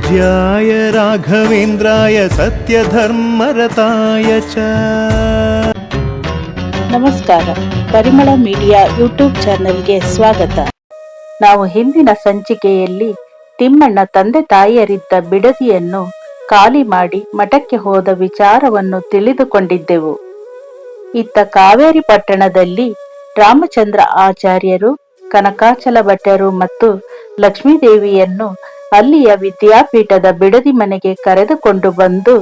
पूज्याय राघवेन्द्राय सत्यधर्मरताय च। ನಮಸ್ಕಾರ, ಪರಿಮಳ ಮೀಡಿಯಾ ಯೂಟ್ಯೂಬ್ ಚಾನೆಲ್ಗೆ ಸ್ವಾಗತ. ನಾವು ಹಿಂದಿನ ಸಂಚಿಕೆಯಲ್ಲಿ ತಿಮ್ಮಣ್ಣ ತಂದೆ ತಾಯಿಯರಿದ್ದ ಬಿಡದಿಯನ್ನು ಖಾಲಿ ಮಾಡಿ ಮಠಕ್ಕೆ ಹೋದ ವಿಚಾರವನ್ನು ತಿಳಿದುಕೊಂಡಿದ್ದೆವು. ಇತ್ತ ಕಾವೇರಿ ಪಟ್ಟಣದಲ್ಲಿ ರಾಮಚಂದ್ರ ಆಚಾರ್ಯರು, ಕನಕಾಚಲ ಭಟ್ಟರು ಮತ್ತು ಲಕ್ಷ್ಮೀದೇವಿಯನ್ನು ಅಲ್ಲಿಯ ವಿದ್ಯಾಪೀಠದ ಬಿಡದಿ ಮನೆಗೆ ಕರೆದುಕೊಂಡು ಬಂದು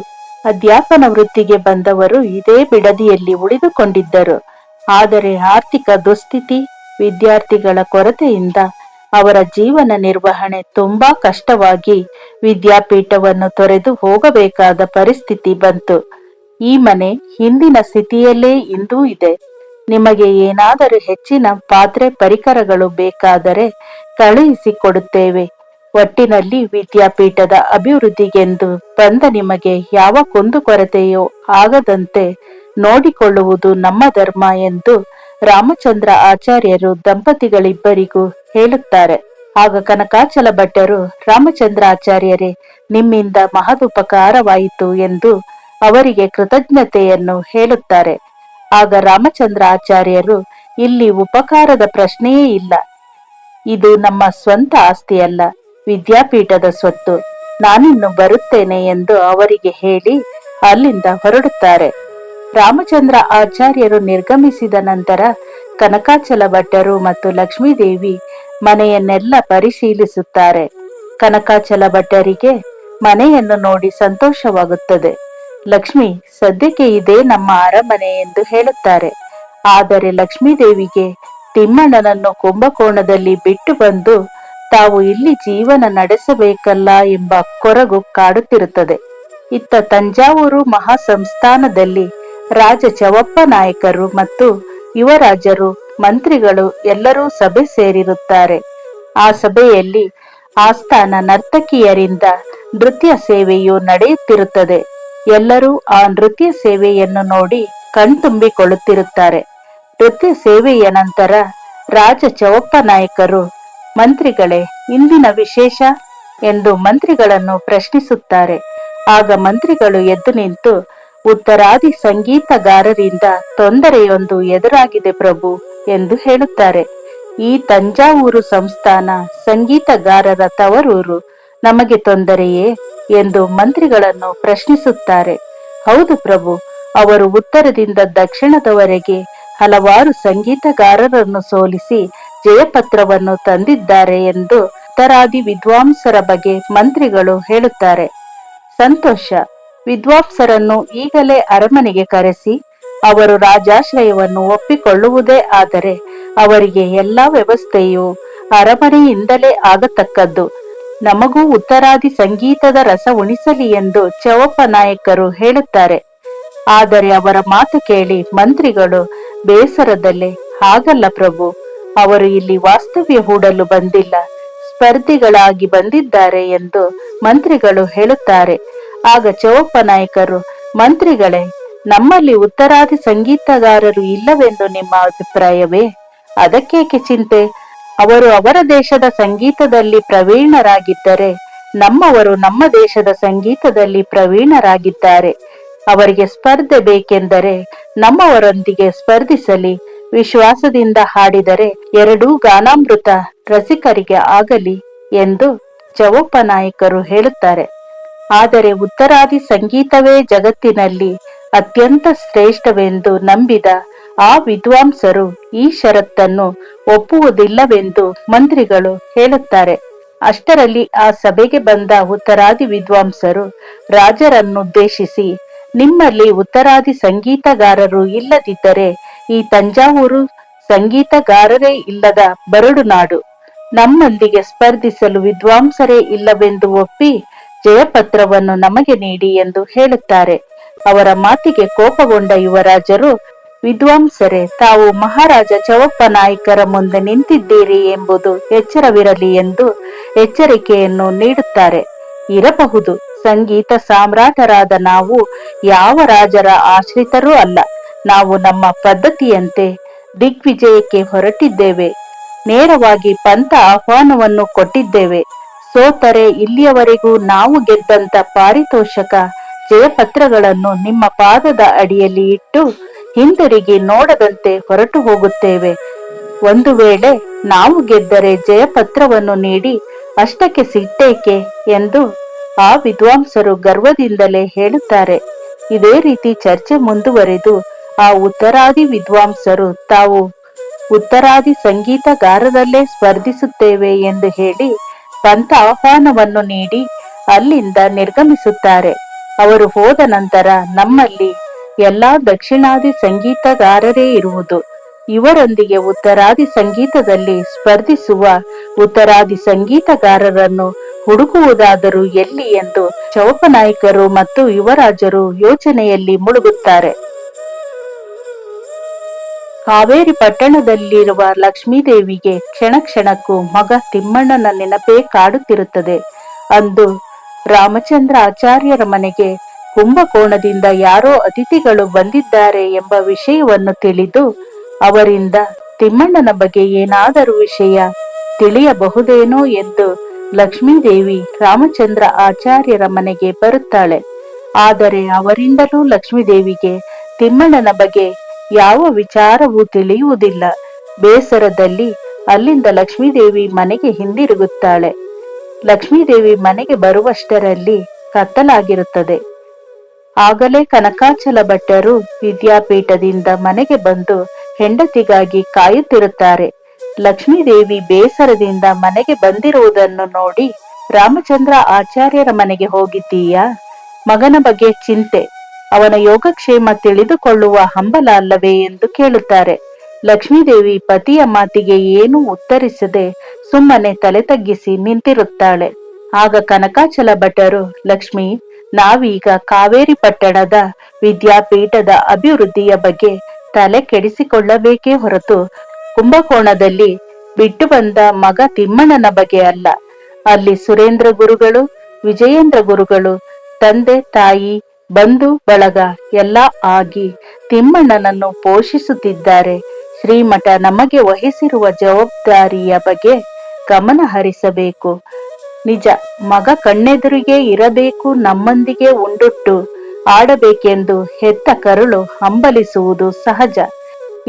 ಅಧ್ಯಾಪನ ವೃತ್ತಿಗೆ ಬಂದವರು ಇದೇ ಬಿಡದಿಯಲ್ಲಿ ಉಳಿದುಕೊಂಡಿದ್ದರು. ಆದರೆ ಆರ್ಥಿಕ ದುಸ್ಥಿತಿ, ವಿದ್ಯಾರ್ಥಿಗಳ ಕೊರತೆಯಿಂದ ಅವರ ಜೀವನ ನಿರ್ವಹಣೆ ತುಂಬಾ ಕಷ್ಟವಾಗಿ ವಿದ್ಯಾಪೀಠವನ್ನು ತೊರೆದು ಹೋಗಬೇಕಾದ ಪರಿಸ್ಥಿತಿ ಬಂತು. ಈ ಮನೆ ಹಿಂದಿನ ಸ್ಥಿತಿಯಲ್ಲೇ ಇಂದೂ ಇದೆ. ನಿಮಗೆ ಏನಾದರೂ ಹೆಚ್ಚಿನ ಪಾತ್ರೆ ಪರಿಕರಗಳು ಬೇಕಾದರೆ ಕಳುಹಿಸಿಕೊಡುತ್ತೇವೆ. ಒಟ್ಟಿನಲ್ಲಿ ವಿದ್ಯಾಪೀಠದ ಅಭಿವೃದ್ಧಿಗೆಂದು ಬಂದ ನಿಮಗೆ ಯಾವ ಕುಂದುಕೊರತೆಯೋ ಆಗದಂತೆ ನೋಡಿಕೊಳ್ಳುವುದು ನಮ್ಮ ಧರ್ಮ ಎಂದು ರಾಮಚಂದ್ರ ಆಚಾರ್ಯರು ದಂಪತಿಗಳಿಬ್ಬರಿಗೂ ಹೇಳುತ್ತಾರೆ. ಆಗ ಕನಕಾಚಲ ಭಟ್ಟರು, ರಾಮಚಂದ್ರ ಆಚಾರ್ಯರೇ, ನಿಮ್ಮಿಂದ ಮಹದುಪಕಾರವಾಯಿತು ಎಂದು ಅವರಿಗೆ ಕೃತಜ್ಞತೆಯನ್ನು ಹೇಳುತ್ತಾರೆ. ಆಗ ರಾಮಚಂದ್ರ ಆಚಾರ್ಯರು, ಇಲ್ಲಿ ಉಪಕಾರದ ಪ್ರಶ್ನೆಯೇ ಇಲ್ಲ, ಇದು ನಮ್ಮ ಸ್ವಂತ ಆಸ್ತಿಯಲ್ಲ, ವಿದ್ಯಾಪೀಠದ ಸ್ವತ್ತು, ನಾನಿನ್ನು ಬರುತ್ತೇನೆ ಎಂದು ಅವರಿಗೆ ಹೇಳಿ ಅಲ್ಲಿಂದ ಹೊರಡುತ್ತಾರೆ. ರಾಮಚಂದ್ರ ಆಚಾರ್ಯರು ನಿರ್ಗಮಿಸಿದ ನಂತರ ಕನಕಾಚಲ ಭಟ್ಟರು ಮತ್ತು ಲಕ್ಷ್ಮೀದೇವಿ ಮನೆಯನ್ನೆಲ್ಲ ಪರಿಶೀಲಿಸುತ್ತಾರೆ. ಕನಕಾಚಲ ಭಟ್ಟರಿಗೆ ಮನೆಯನ್ನು ನೋಡಿ ಸಂತೋಷವಾಗುತ್ತದೆ. ಲಕ್ಷ್ಮಿ, ಸದ್ಯಕ್ಕೆ ಇದೇ ನಮ್ಮ ಅರಮನೆ ಎಂದು ಹೇಳುತ್ತಾರೆ. ಆದರೆ ಲಕ್ಷ್ಮೀದೇವಿಗೆ ತಿಮ್ಮಣ್ಣನನ್ನು ಕುಂಭಕೋಣದಲ್ಲಿ ಬಿಟ್ಟು ಬಂದು ತಾವು ಇಲ್ಲಿ ಜೀವನ ನಡೆಸಬೇಕಲ್ಲ ಎಂಬ ಕೊರಗು ಕಾಡುತ್ತಿರುತ್ತದೆ. ಇತ್ತ ತಂಜಾವೂರು ಮಹಾಸಂಸ್ಥಾನದಲ್ಲಿ ರಾಜ ಚವಪ್ಪ ನಾಯಕರು ಮತ್ತು ಯುವರಾಜರು, ಮಂತ್ರಿಗಳು ಎಲ್ಲರೂ ಸಭೆ ಸೇರಿರುತ್ತಾರೆ. ಆ ಸಭೆಯಲ್ಲಿ ಆಸ್ಥಾನ ನರ್ತಕಿಯರಿಂದ ನೃತ್ಯ ಸೇವೆಯು ನಡೆಯುತ್ತಿರುತ್ತದೆ. ಎಲ್ಲರೂ ಆ ನೃತ್ಯ ಸೇವೆಯನ್ನು ನೋಡಿ ಕಣ್ತುಂಬಿಕೊಳ್ಳುತ್ತಿರುತ್ತಾರೆ. ನೃತ್ಯ ಸೇವೆಯ ನಂತರ ರಾಜ ಚವಪ್ಪ ನಾಯಕರು, ಮಂತ್ರಿಗಳೇ, ಇಂದಿನ ವಿಶೇಷ ಎಂದು ಮಂತ್ರಿಗಳನ್ನು ಪ್ರಶ್ನಿಸುತ್ತಾರೆ. ಆಗ ಮಂತ್ರಿಗಳು ಎದ್ದು ನಿಂತು, ಉತ್ತರಾದಿ ಸಂಗೀತಗಾರರಿಂದ ತೊಂದರೆಯೊಂದು ಎದುರಾಗಿದೆ ಪ್ರಭು ಎಂದು ಹೇಳುತ್ತಾರೆ. ಈ ತಂಜಾವೂರು ಸಂಸ್ಥಾನ ಸಂಗೀತಗಾರರ ತವರೂರು, ನಮಗೆ ತೊಂದರೆಯೇ ಎಂದು ಮಂತ್ರಿಗಳನ್ನು ಪ್ರಶ್ನಿಸುತ್ತಾರೆ. ಹೌದು ಪ್ರಭು, ಅವರು ಉತ್ತರದಿಂದ ದಕ್ಷಿಣದವರೆಗೆ ಹಲವಾರು ಸಂಗೀತಗಾರರನ್ನು ಸೋಲಿಸಿ ಜಯಪತ್ರವನ್ನು ತಂದಿದ್ದಾರೆ ಎಂದು ಉತ್ತರಾದಿ ವಿದ್ವಾಂಸರ ಬಗ್ಗೆ ಮಂತ್ರಿಗಳು ಹೇಳುತ್ತಾರೆ. ಸಂತೋಷ, ವಿದ್ವಾಂಸರನ್ನು ಈಗಲೇ ಅರಮನೆಗೆ ಕರೆಸಿ ಅವರು ರಾಜಾಶ್ರಯವನ್ನು ಒಪ್ಪಿಕೊಳ್ಳುವುದೇ ಆದರೆ ಅವರಿಗೆ ಎಲ್ಲಾ ವ್ಯವಸ್ಥೆಯು ಅರಮನೆಯಿಂದಲೇ ಆಗತಕ್ಕದ್ದು. ನಮಗೂ ಉತ್ತರಾದಿ ಸಂಗೀತದ ರಸ ಉಣಿಸಲಿ ಎಂದು ಚವಪ್ಪ ನಾಯಕರು ಹೇಳುತ್ತಾರೆ. ಆದರೆ ಅವರ ಮಾತು ಕೇಳಿ ಮಂತ್ರಿಗಳು ಬೇಸರದಲ್ಲೇ, ಹಾಗಲ್ಲ ಪ್ರಭು, ಅವರು ಇಲ್ಲಿ ವಾಸ್ತವ್ಯ ಹೂಡಲು ಬಂದಿಲ್ಲ, ಸ್ಪರ್ಧಿಗಳಾಗಿ ಬಂದಿದ್ದಾರೆ ಎಂದು ಮಂತ್ರಿಗಳು ಹೇಳುತ್ತಾರೆ. ಆಗ ಚವಪ್ಪ ನಾಯಕರು, ಮಂತ್ರಿಗಳೇ, ನಮ್ಮಲ್ಲಿ ಉತ್ತರಾದಿ ಸಂಗೀತಗಾರರು ಇಲ್ಲವೆಂದು ನಿಮ್ಮ ಅಭಿಪ್ರಾಯವೇ? ಅದಕ್ಕೇಕೆ ಚಿಂತೆ? ಅವರು ಅವರ ದೇಶದ ಸಂಗೀತದಲ್ಲಿ ಪ್ರವೀಣರಾಗಿದ್ದರೆ ನಮ್ಮವರು ನಮ್ಮ ದೇಶದ ಸಂಗೀತದಲ್ಲಿ ಪ್ರವೀಣರಾಗಿದ್ದಾರೆ. ಅವರಿಗೆ ಸ್ಪರ್ಧೆ ಬೇಕೆಂದರೆ ನಮ್ಮವರೊಂದಿಗೆ ಸ್ಪರ್ಧಿಸಲಿ, ವಿಶ್ವಾಸದಿಂದ ಹಾಡಿದರೆ ಎರಡೂ ಗಾನಾಮೃತ ರಸಿಕರಿಗೆ ಆಗಲಿ ಎಂದು ಚವಪ್ಪ ನಾಯಕರು ಹೇಳುತ್ತಾರೆ. ಆದರೆ ಉತ್ತರಾದಿ ಸಂಗೀತವೇ ಜಗತ್ತಿನಲ್ಲಿ ಅತ್ಯಂತ ಶ್ರೇಷ್ಠವೆಂದು ನಂಬಿದ ಆ ವಿದ್ವಾಂಸರು ಈ ಷರತ್ತನ್ನು ಒಪ್ಪುವುದಿಲ್ಲವೆಂದು ಮಂತ್ರಿಗಳು ಹೇಳುತ್ತಾರೆ. ಅಷ್ಟರಲ್ಲಿ ಆ ಸಭೆಗೆ ಬಂದ ಉತ್ತರಾದಿ ವಿದ್ವಾಂಸರು ರಾಜರನ್ನುದ್ದೇಶಿಸಿ, ನಿಮ್ಮಲ್ಲಿ ಉತ್ತರಾದಿ ಸಂಗೀತಗಾರರು ಇಲ್ಲದಿದ್ದರೆ ಈ ತಂಜಾವೂರು ಸಂಗೀತಗಾರರೇ ಇಲ್ಲದ ಬರಡು ನಾಡು. ನಮ್ಮೊಂದಿಗೆ ಸ್ಪರ್ಧಿಸಲು ವಿದ್ವಾಂಸರೇ ಇಲ್ಲವೆಂದು ಒಪ್ಪಿ ಜಯಪತ್ರವನ್ನು ನಮಗೆ ನೀಡಿ ಎಂದು ಹೇಳುತ್ತಾರೆ. ಅವರ ಮಾತಿಗೆ ಕೋಪಗೊಂಡ ಯುವರಾಜರು, ವಿದ್ವಾಂಸರೇ, ತಾವು ಮಹಾರಾಜ ಚವಪ್ಪ ನಾಯಕರ ಮುಂದೆ ನಿಂತಿದ್ದೀರಿ ಎಂಬುದು ಎಚ್ಚರವಿರಲಿ ಎಂದು ಎಚ್ಚರಿಕೆಯನ್ನು ನೀಡುತ್ತಾರೆ. ಇರಬಹುದು, ಸಂಗೀತ ಸಾಮ್ರಾಟರಾದ ನಾವು ಯಾವ ರಾಜರ ಆಶ್ರಿತರೂ ಅಲ್ಲ. ನಾವು ನಮ್ಮ ಪದ್ಧತಿಯಂತೆ ದಿಗ್ವಿಜಯಕ್ಕೆ ಹೊರಟಿದ್ದೇವೆ. ನೇರವಾಗಿ ಪಂಥ ಆಹ್ವಾನವನ್ನು ಕೊಟ್ಟಿದ್ದೇವೆ. ಸೋತರೆ ಇಲ್ಲಿಯವರೆಗೂ ನಾವು ಗೆದ್ದಂತ ಪಾರಿತೋಷಕ ಜಯಪತ್ರಗಳನ್ನು ನಿಮ್ಮ ಪಾದದ ಅಡಿಯಲ್ಲಿ ಇಟ್ಟು ಹಿಂದಿರುಗಿ ನೋಡದಂತೆ ಹೊರಟು ಹೋಗುತ್ತೇವೆ. ಒಂದು ವೇಳೆ ನಾವು ಗೆದ್ದರೆ ಜಯಪತ್ರವನ್ನು ನೀಡಿ ಅಷ್ಟಕ್ಕೆ ಸಿಟ್ಟೇಕೆ ಎಂದು ಆ ವಿದ್ವಾಂಸರು ಗರ್ವದಿಂದಲೇ ಹೇಳುತ್ತಾರೆ. ಇದೇ ರೀತಿ ಚರ್ಚೆ ಮುಂದುವರೆದು ಆ ಉತ್ತರಾದಿ ವಿದ್ವಾಂಸರು ತಾವು ಉತ್ತರಾದಿ ಸಂಗೀತಗಾರರಲ್ಲೇ ಸ್ಪರ್ಧಿಸುತ್ತೇವೆ ಎಂದು ಹೇಳಿ ಪಂಥ ಆಹ್ವಾನವನ್ನು ನೀಡಿ ಅಲ್ಲಿಂದ ನಿರ್ಗಮಿಸುತ್ತಾರೆ. ಅವರು ಹೋದ ನಂತರ ನಮ್ಮಲ್ಲಿ ಎಲ್ಲಾ ದಕ್ಷಿಣಾದಿ ಸಂಗೀತಗಾರರೇ ಇರುವುದು. ಇವರೊಂದಿಗೆ ಉತ್ತರಾದಿ ಸಂಗೀತದಲ್ಲಿ ಸ್ಪರ್ಧಿಸುವ ಉತ್ತರಾದಿ ಸಂಗೀತಗಾರರನ್ನು ಹುಡುಕುವುದಾದರೂ ಎಲ್ಲಿ ಎಂದು ಚೌಪನಾಯಕರು ಮತ್ತು ಯುವರಾಜರು ಯೋಚನೆಯಲ್ಲಿ ಮುಳುಗುತ್ತಾರೆ. ಕಾವೇರಿ ಪಟ್ಟಣದಲ್ಲಿರುವ ಲಕ್ಷ್ಮೀದೇವಿಗೆ ಕ್ಷಣ ಕ್ಷಣಕ್ಕೂ ಮಗ ತಿಮ್ಮಣ್ಣನ ನೆನಪೇ ಕಾಡುತ್ತಿರುತ್ತದೆ. ಅಂದು ರಾಮಚಂದ್ರ ಆಚಾರ್ಯರ ಮನೆಗೆ ಕುಂಭಕೋಣದಿಂದ ಯಾರೋ ಅತಿಥಿಗಳು ಬಂದಿದ್ದಾರೆ ಎಂಬ ವಿಷಯವನ್ನು ತಿಳಿದು ಅವರಿಂದ ತಿಮ್ಮಣ್ಣನ ಬಗ್ಗೆ ಏನಾದರೂ ವಿಷಯ ತಿಳಿಯಬಹುದೇನೋ ಎಂದು ಲಕ್ಷ್ಮೀದೇವಿ ರಾಮಚಂದ್ರ ಆಚಾರ್ಯರ ಮನೆಗೆ ಬರುತ್ತಾಳೆ. ಆದರೆ ಅವರಿಂದಲೂ ಲಕ್ಷ್ಮೀದೇವಿಗೆ ತಿಮ್ಮಣ್ಣನ ಬಗ್ಗೆ ಯಾವ ವಿಚಾರವೂ ತಿಳಿಯುವುದಿಲ್ಲ. ಬೇಸರದಲ್ಲಿ ಅಲ್ಲಿಂದ ಲಕ್ಷ್ಮೀದೇವಿ ಮನೆಗೆ ಹಿಂದಿರುಗುತ್ತಾಳೆ. ಲಕ್ಷ್ಮೀದೇವಿ ಮನೆಗೆ ಬರುವಷ್ಟರಲ್ಲಿ ಕತ್ತಲಾಗಿರುತ್ತದೆ. ಆಗಲೇ ಕನಕಾಚಲ ಭಟ್ಟರು ವಿದ್ಯಾಪೀಠದಿಂದ ಮನೆಗೆ ಬಂದು ಹೆಂಡತಿಗಾಗಿ ಕಾಯುತ್ತಿರುತ್ತಾರೆ. ಲಕ್ಷ್ಮೀದೇವಿ ಬೇಸರದಿಂದ ಮನೆಗೆ ಬಂದಿರುವುದನ್ನು ನೋಡಿ, ರಾಮಚಂದ್ರ ಆಚಾರ್ಯರ ಮನೆಗೆ ಹೋಗಿದ್ದೀಯಾ? ಮಗನ ಬಗ್ಗೆ ಚಿಂತೆ, ಅವನ ಯೋಗಕ್ಷೇಮ ತಿಳಿದುಕೊಳ್ಳುವ ಹಂಬಲ ಅಲ್ಲವೇ ಎಂದು ಕೇಳುತ್ತಾರೆ. ಲಕ್ಷ್ಮೀದೇವಿ ಪತಿಯ ಮಾತಿಗೆ ಏನೂ ಉತ್ತರಿಸದೆ ಸುಮ್ಮನೆ ತಲೆ ತಗ್ಗಿಸಿ ನಿಂತಿರುತ್ತಾಳೆ. ಆಗ ಕನಕಾಚಲ ಭಟ್ಟರು, ಲಕ್ಷ್ಮಿ, ನಾವೀಗ ಕಾವೇರಿ ಪಟ್ಟಣದ ವಿದ್ಯಾಪೀಠದ ಅಭಿವೃದ್ಧಿಯ ಬಗ್ಗೆ ತಲೆ ಕೆಡಿಸಿಕೊಳ್ಳಬೇಕೇ ಹೊರತು ಕುಂಭಕೋಣದಲ್ಲಿ ಬಿಟ್ಟು ಬಂದ ಮಗ ತಿಮ್ಮಣ್ಣನ ಬಗ್ಗೆ ಅಲ್ಲ. ಅಲ್ಲಿ ಸುರೇಂದ್ರ ಗುರುಗಳು, ವಿಜಯೇಂದ್ರ ಗುರುಗಳು, ತಂದೆ ತಾಯಿ, ಬಂಧು ಬಳಗ ಎಲ್ಲ ಆಗಿ ತಿಮ್ಮಣ್ಣನನ್ನು ಪೋಷಿಸುತ್ತಿದ್ದಾರೆ. ಶ್ರೀಮಠ ನಮಗೆ ವಹಿಸಿರುವ ಜವಾಬ್ದಾರಿಯ ಬಗ್ಗೆ ಗಮನ ಹರಿಸಬೇಕು. ನಿಜ, ಮಗ ಕಣ್ಣೆದುರಿಗೆ ಇರಬೇಕು, ನಮ್ಮೊಂದಿಗೆ ಉಂಡುಟ್ಟು ಆಡಬೇಕೆಂದು ಹೆತ್ತ ಕರುಳು ಹಂಬಲಿಸುವುದು ಸಹಜ.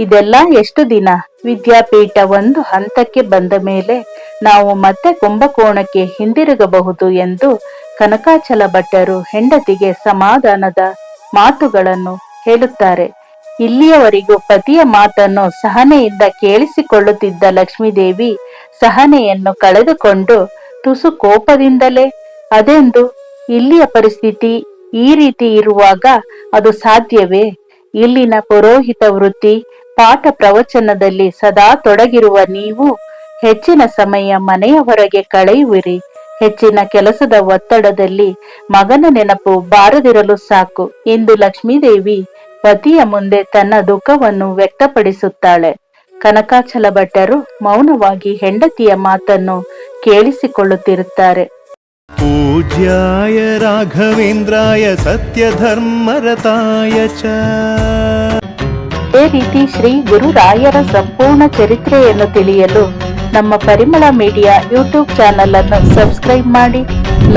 ಇದೆಲ್ಲ ಎಷ್ಟು ದಿನ? ವಿದ್ಯಾಪೀಠ ಒಂದು ಹಂತಕ್ಕೆ ಬಂದ ಮೇಲೆ ನಾವು ಮತ್ತೆ ಕುಂಭಕೋಣಕ್ಕೆ ಹಿಂದಿರುಗಬಹುದು ಎಂದು ಕನಕಾಚಲ ಭಟ್ಟರು ಹೆಂಡತಿಗೆ ಸಮಾಧಾನದ ಮಾತುಗಳನ್ನು ಹೇಳುತ್ತಾರೆ. ಇಲ್ಲಿಯವರೆಗೂ ಪತಿಯ ಮಾತನ್ನು ಸಹನೆಯಿಂದ ಕೇಳಿಸಿಕೊಳ್ಳುತ್ತಿದ್ದ ಲಕ್ಷ್ಮೀದೇವಿ ಸಹನೆಯನ್ನು ಕಳೆದುಕೊಂಡು ತುಸು ಕೋಪದಿಂದಲೇ, ಅದೆಂದು? ಇಲ್ಲಿಯ ಪರಿಸ್ಥಿತಿ ಈ ರೀತಿ ಇರುವಾಗ ಅದು ಸಾಧ್ಯವೇ? ಇಲ್ಲಿನ ಪುರೋಹಿತ ವೃತ್ತಿ, ಪಾಠ ಪ್ರವಚನದಲ್ಲಿ ಸದಾ ತೊಡಗಿರುವ ನೀವು ಹೆಚ್ಚಿನ ಸಮಯ ಮನೆಯ ಹೊರಗೆ ಕಳೆಯುವಿರಿ. ಹೆಚ್ಚಿನ ಕೆಲಸದ ಒತ್ತಡದಲ್ಲಿ ಮಗನ ನೆನಪು ಬಾರದಿರಲು ಸಾಕು ಎಂದು ಲಕ್ಷ್ಮೀದೇವಿ ಪತಿಯ ಮುಂದೆ ತನ್ನ ದುಃಖವನ್ನು ವ್ಯಕ್ತಪಡಿಸುತ್ತಾಳೆ. ಕನಕಾಚಲ ಭಟ್ಟರು ಮೌನವಾಗಿ ಹೆಂಡತಿಯ ಮಾತನ್ನು ಕೇಳಿಸಿಕೊಳ್ಳುತ್ತಿರುತ್ತಾರೆ. ಪೂಜ್ಯಾಯ ರಾಘವೇಂದ್ರಾಯ ಸತ್ಯಧರ್ಮರತಾಯ ಚ. ಇದೇ ರೀತಿ ಶ್ರೀ ಗುರುರಾಯರ ಸಂಪೂರ್ಣ ಚರಿತ್ರೆಯನ್ನು ತಿಳಿಯಲು ನಮ್ಮ ಪರಿಮಳ ಮೀಡಿಯಾ ಯೂಟ್ಯೂಬ್ ಚಾನಲ್ ಅನ್ನು ಸಬ್ಸ್ಕ್ರೈಬ್ ಮಾಡಿ,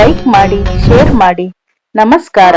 ಲೈಕ್ ಮಾಡಿ, ಶೇರ್ ಮಾಡಿ. ನಮಸ್ಕಾರ.